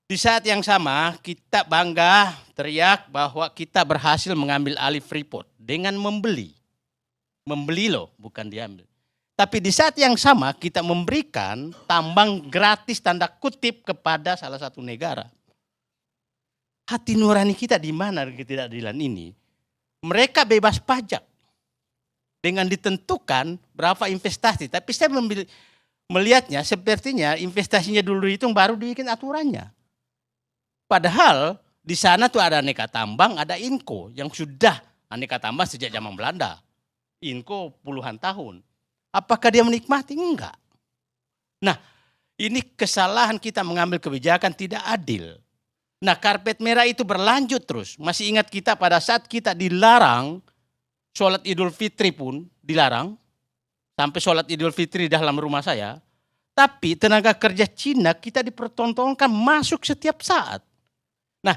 Di saat yang sama, kita bangga teriak bahwa kita berhasil mengambil alih Freeport dengan membeli. Membeli loh, bukan diambil. Tapi di saat yang sama kita memberikan tambang gratis tanda kutip kepada salah satu negara. Hati nurani kita di mana ketidakadilan ini? Mereka bebas pajak dengan ditentukan berapa investasi. Tapi saya melihatnya sepertinya investasinya dulu itu baru dibikin aturannya. Padahal di sana tuh ada aneka tambang, ada Inco yang sudah aneka tambang sejak zaman Belanda. Inco puluhan tahun. Apakah dia menikmati? Enggak. Nah, ini kesalahan kita mengambil kebijakan tidak adil. Nah, karpet merah itu berlanjut terus. Masih ingat kita pada saat kita dilarang, sholat Idul Fitri pun dilarang. Sampai sholat Idul Fitri dalam rumah saya. Tapi tenaga kerja Cina kita dipertontonkan masuk setiap saat. Nah,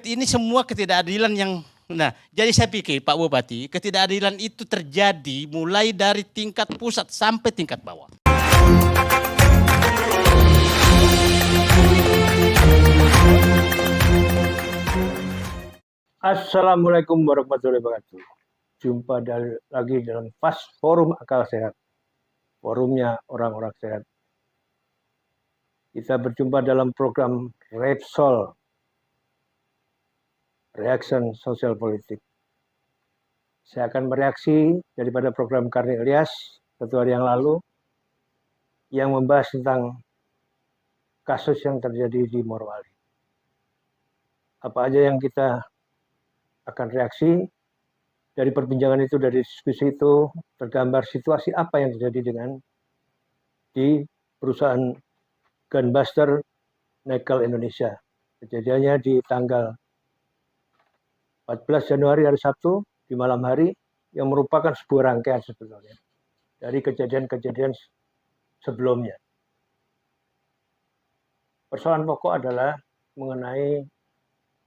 ini semua ketidakadilan yang jadi saya pikir Pak Bupati, ketidakadilan itu terjadi mulai dari tingkat pusat sampai tingkat bawah. Assalamualaikum warahmatullahi wabarakatuh. Jumpa lagi dalam Fast Forum Akal Sehat. Forumnya orang-orang sehat. Kita berjumpa dalam program Repsol, Reaction Sosial Politik. Saya akan mereaksi daripada program Karni Ilyas satu hari yang lalu yang membahas tentang kasus yang terjadi di Morowali. Apa aja yang kita akan reaksi dari perbincangan itu, dari diskusi itu, tergambar situasi apa yang terjadi di perusahaan Gunbuster Nickel Indonesia. Kejadiannya di tanggal 14 Januari hari Sabtu di malam hari yang merupakan sebuah rangkaian sebetulnya dari kejadian-kejadian sebelumnya. Persoalan pokok adalah mengenai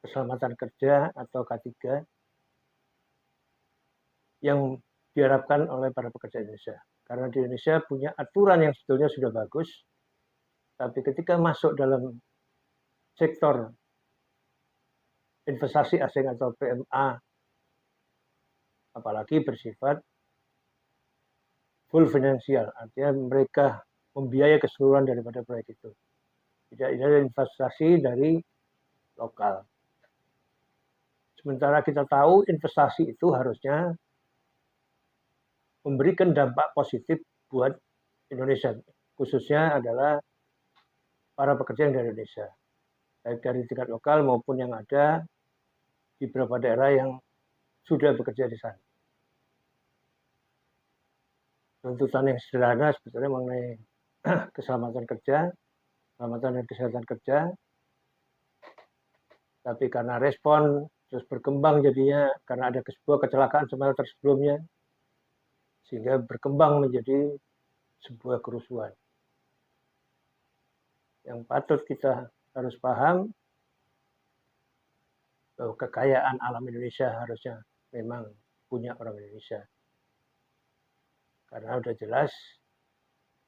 keselamatan kerja atau K3 yang diharapkan oleh para pekerja Indonesia. Karena di Indonesia punya aturan yang sebetulnya sudah bagus, tapi ketika masuk dalam sektor investasi asing atau PMA, apalagi bersifat full finansial, artinya mereka membiayai keseluruhan daripada proyek itu. Tidak ada investasi dari lokal. Sementara kita tahu investasi itu harusnya memberikan dampak positif buat Indonesia, khususnya adalah para pekerja yang dari Indonesia, baik dari tingkat lokal maupun yang ada di beberapa daerah yang sudah bekerja di sana. Tuntutan yang sederhana sebetulnya mengenai keselamatan kerja, keselamatan dan kesehatan kerja, tapi karena respon terus berkembang jadinya karena ada sebuah kecelakaan smelter sebelumnya, sehingga berkembang menjadi sebuah kerusuhan. Yang patut kita harus paham bahwa kekayaan alam Indonesia harusnya memang punya orang Indonesia. Karena sudah jelas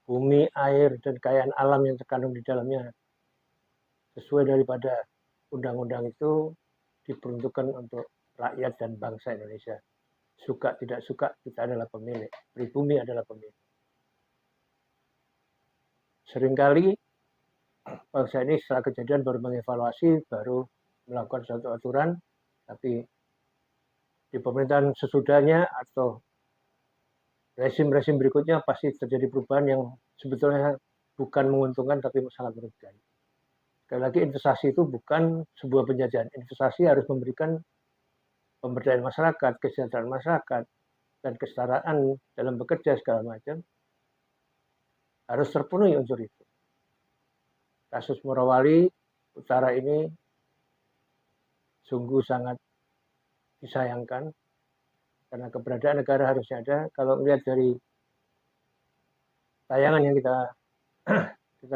bumi, air, dan kekayaan alam yang terkandung di dalamnya sesuai daripada undang-undang itu diperuntukkan untuk rakyat dan bangsa Indonesia. Suka tidak suka kita adalah pemilik, pribumi adalah pemilik. Seringkali bangsa ini setelah kejadian baru mengevaluasi, baru melakukan suatu aturan, tapi di pemerintahan sesudahnya atau rezim-rezim berikutnya pasti terjadi perubahan yang sebetulnya bukan menguntungkan tapi sangat merugikan. Sekali lagi investasi itu bukan sebuah penjajahan. Investasi harus memberikan pemberdayaan masyarakat, kesejahteraan masyarakat, dan kesetaraan dalam bekerja segala macam. Harus terpenuhi unsur itu. Kasus Morowali Utara ini sungguh sangat disayangkan karena keberadaan negara harusnya ada. Kalau melihat dari tayangan yang kita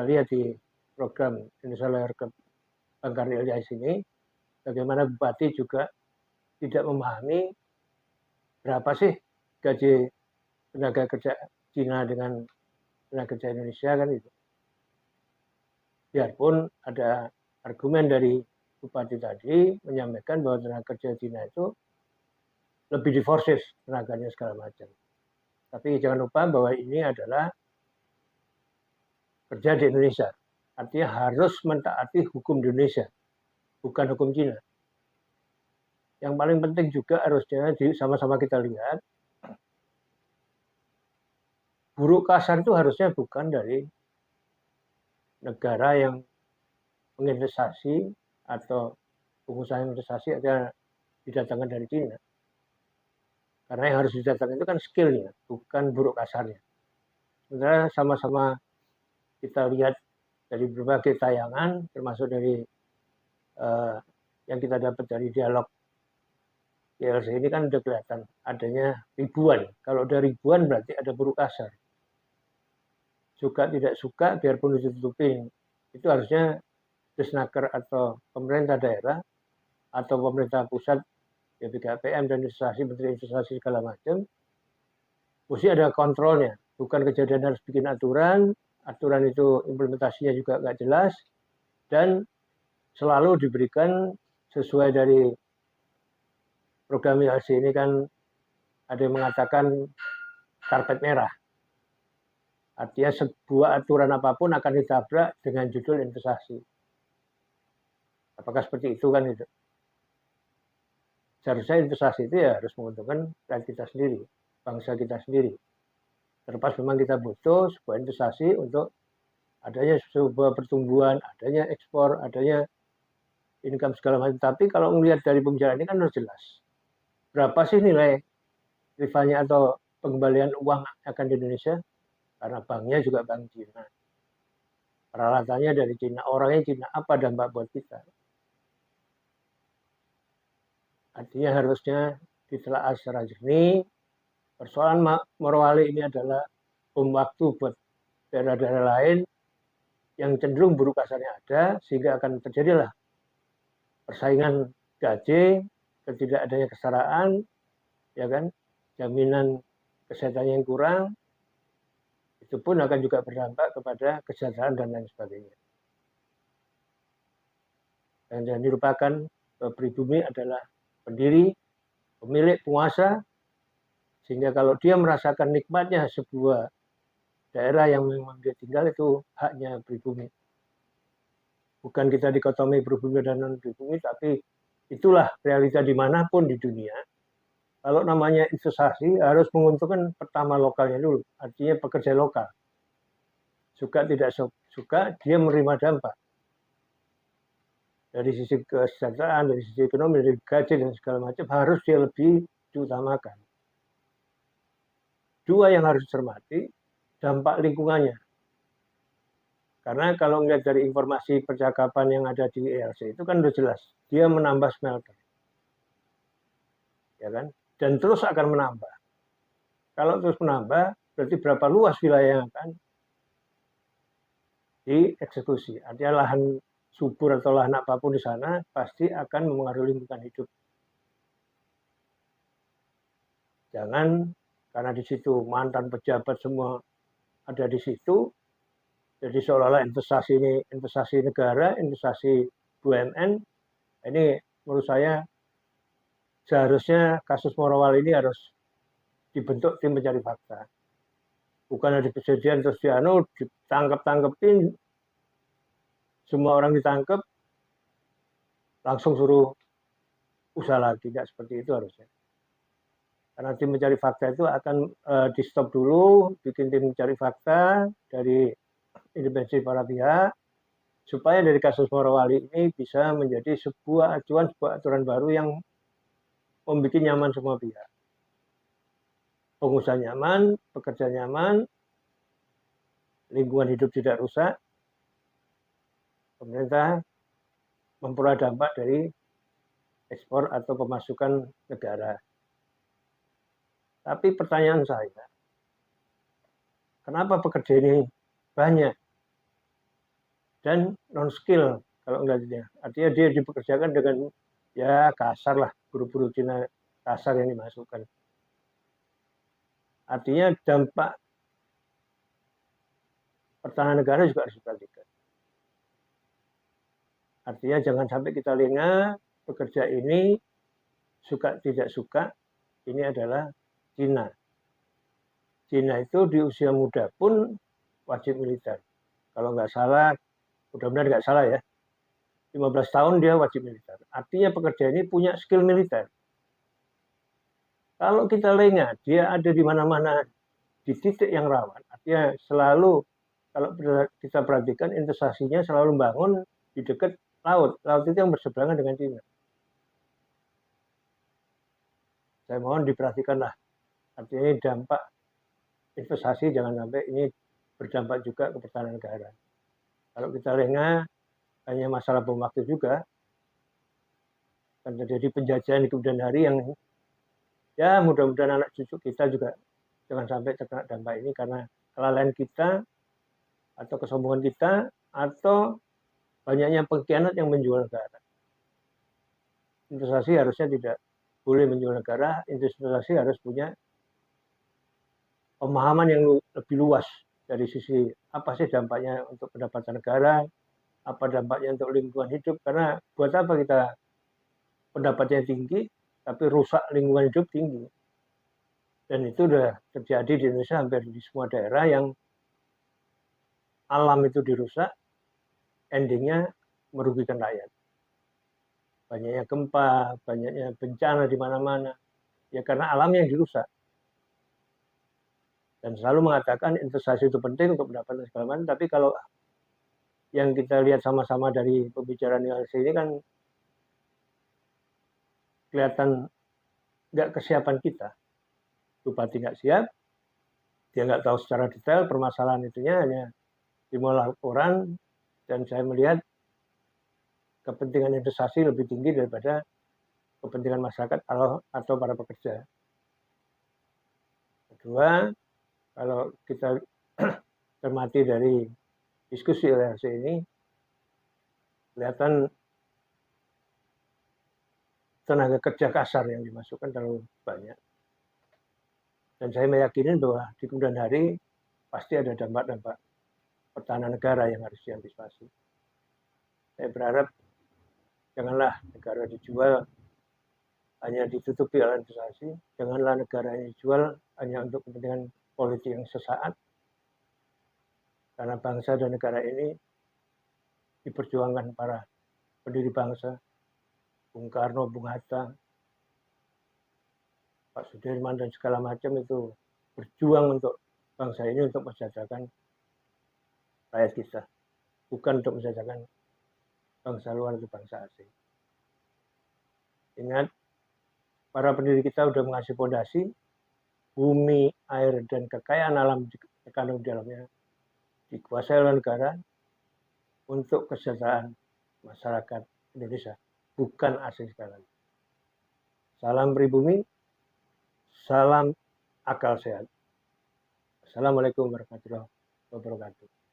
lihat di program Indonesia Layar Bang Karni Ilyas ini, bagaimana Bupati juga tidak memahami berapa sih gaji tenaga kerja Cina dengan tenaga kerja Indonesia kan itu. Biarpun ada argumen dari Bupati tadi menyampaikan bahwa tenaga kerja Cina itu lebih diforsis tenaganya segala macam. Tapi jangan lupa bahwa ini adalah kerja di Indonesia. Artinya harus mentaati hukum di Indonesia, bukan hukum Cina. Yang paling penting juga harusnya sama-sama kita lihat, buruh kasar itu harusnya bukan dari negara yang menginvestasi atau pengusaha investasi aja didatangkan dari Cina. Karena yang harus didatangkan itu kan skillnya, bukan buruh kasarnya. Sebenarnya sama-sama kita lihat dari berbagai tayangan, termasuk dari yang kita dapat dari dialog ILC ini kan udah kelihatan adanya ribuan. Kalau ada ribuan berarti ada buruh kasar. Suka tidak suka, biarpun ditutupin, itu harusnya Disnaker atau pemerintah daerah atau pemerintah pusat, ya BKPM dan investasi, menteri investasi segala macam, mesti ada kontrolnya. Bukan kejadian harus bikin aturan, aturan itu implementasinya juga nggak jelas, dan selalu diberikan sesuai dari program ILC ini kan ada yang mengatakan karpet merah. Artinya sebuah aturan apapun akan ditabrak dengan judul investasi. Apakah seperti itu kan itu? Seharusnya investasi itu ya harus menguntungkan rakyat kita sendiri, bangsa kita sendiri. Terlepas memang kita butuh sebuah investasi untuk adanya sebuah pertumbuhan, adanya ekspor, adanya income segala macam. Tapi kalau melihat dari pembicaraan ini kan harus jelas. Berapa sih nilai rivalnya atau pengembalian uang akan di Indonesia? Karena banknya juga bank Cina. Peralatannya dari Cina, orangnya Cina. Apa dampak buat kita? Artinya harusnya ditelaah secara jernih. Persoalan Morowali ini adalah waktu buat daerah-daerah lain yang cenderung buruh kasarnya ada, sehingga akan terjadilah persaingan gaji, ketidakadanya kesetaraan, ya kan, jaminan kesehatan yang kurang, itu pun akan juga berdampak kepada kesejahteraan dan lain sebagainya. Dan jangan dilupakan pribumi adalah pendiri, pemilik, penguasa, sehingga kalau dia merasakan nikmatnya sebuah daerah yang memang dia tinggal, itu haknya pribumi. Bukan kita dikotomi pribumi dan non-pribumi, tapi itulah realita dimanapun di dunia. Kalau namanya investasi harus menguntungkan pertama lokalnya dulu, artinya pekerja lokal. Suka tidak suka, dia menerima dampak. Dari sisi kesejahteraan, dari sisi ekonomi, dari gaji dan segala macam, harus dia lebih diutamakan. Dua yang harus dicermati, dampak lingkungannya. Karena kalau melihat dari informasi percakapan yang ada di ILC itu kan sudah jelas, dia menambah smelter. Ya kan? Dan terus akan menambah. Kalau terus menambah, berarti berapa luas wilayah yang akan dieksekusi. Artinya lahan subur atau lahan apapun di sana pasti akan mempengaruhi lingkungan hidup. Jangan karena di situ mantan pejabat semua ada di situ, jadi seolah-olah investasi ini investasi negara, investasi BUMN. Ini menurut saya seharusnya kasus Morowali ini harus dibentuk tim pencari fakta. Bukan ada kejadian terus ditangkap-tangkepin, semua orang ditangkap, langsung suruh usaha lagi. Tidak seperti itu harusnya. Karena tim mencari fakta itu akan di stop dulu, bikin tim mencari fakta dari independensi para pihak, supaya dari kasus Morowali ini bisa menjadi sebuah acuan, sebuah aturan baru yang membuat nyaman semua pihak. Pengusaha nyaman, pekerja nyaman, lingkungan hidup tidak rusak, pemerintah memperoleh dampak dari ekspor atau pemasukan negara. Tapi pertanyaan saya, kenapa pekerja ini banyak dan non skill kalau enggaknya? Artinya dia dipekerjakan dengan ya kasar lah, buru-buru Cina kasar yang dimasukkan. Artinya dampak pertahanan negara juga harus diperhatikan. Artinya jangan sampai kita lengah, pekerja ini suka tidak suka, ini adalah Cina. Cina itu di usia muda pun wajib militer. Kalau nggak salah, mudah-mudahan nggak salah ya, 15 tahun dia wajib militer. Artinya pekerja ini punya skill militer. Kalau kita lengah, dia ada di mana-mana, di titik yang rawan. Artinya selalu, kalau kita perhatikan investasinya selalu membangun di dekat laut. Laut itu yang berseberangan dengan Cina. Saya mohon diperhatikanlah. Artinya ini dampak investasi, jangan sampai ini berdampak juga ke pertahanan negara. Kalau kita lengah, hanya masalah bom waktu juga, akan terjadi penjajahan di kemudian hari yang ya mudah-mudahan anak cucu kita juga jangan sampai terkena dampak ini karena kelalaian kita atau kesombongan kita atau banyaknya pengkhianat yang menjual negara. Investasi harusnya tidak boleh menjual negara, investasi harus punya pemahaman yang lebih luas dari sisi apa sih dampaknya untuk pendapatan negara, apa dampaknya untuk lingkungan hidup, karena buat apa kita pendapatnya tinggi tapi rusak lingkungan hidup tinggi. Dan itu sudah terjadi di Indonesia hampir di semua daerah yang alam itu dirusak, endingnya merugikan rakyat. Banyaknya gempa, banyaknya bencana di mana-mana, ya karena alamnya yang dirusak. Dan selalu mengatakan investasi itu penting untuk mendapatkan segala macam, tapi kalau yang kita lihat sama-sama dari pembicaraan yang ini kan kelihatan nggak kesiapan kita. Bupati nggak siap, dia nggak tahu secara detail permasalahan itunya, hanya dimulai laporan, dan saya melihat kepentingan investasi lebih tinggi daripada kepentingan masyarakat atau para pekerja. Kedua, kalau kita cermati dari diskusi LRC ini, kelihatan tenaga kerja kasar yang dimasukkan terlalu banyak. Dan saya meyakini bahwa di kemudian hari pasti ada dampak-dampak pertahanan negara yang harus diantisipasi. Saya berharap janganlah negara dijual hanya ditutupi oleh investasi, janganlah negara ini dijual hanya untuk kepentingan politik yang sesaat, karena bangsa dan negara ini diperjuangkan para pendiri bangsa, Bung Karno, Bung Hatta, Pak Sudirman, dan segala macam itu berjuang untuk bangsa ini, untuk mensejahterakan rakyat kita, bukan untuk mensejahterakan bangsa luar atau bangsa asing. Ingat, para pendiri kita sudah mengasih fondasi, bumi, air, dan kekayaan alam terkandung di dalamnya dikuasai oleh negara untuk kesejahteraan masyarakat Indonesia, bukan asing sekali. Salam pribumi, salam akal sehat. Assalamualaikum warahmatullahi wabarakatuh.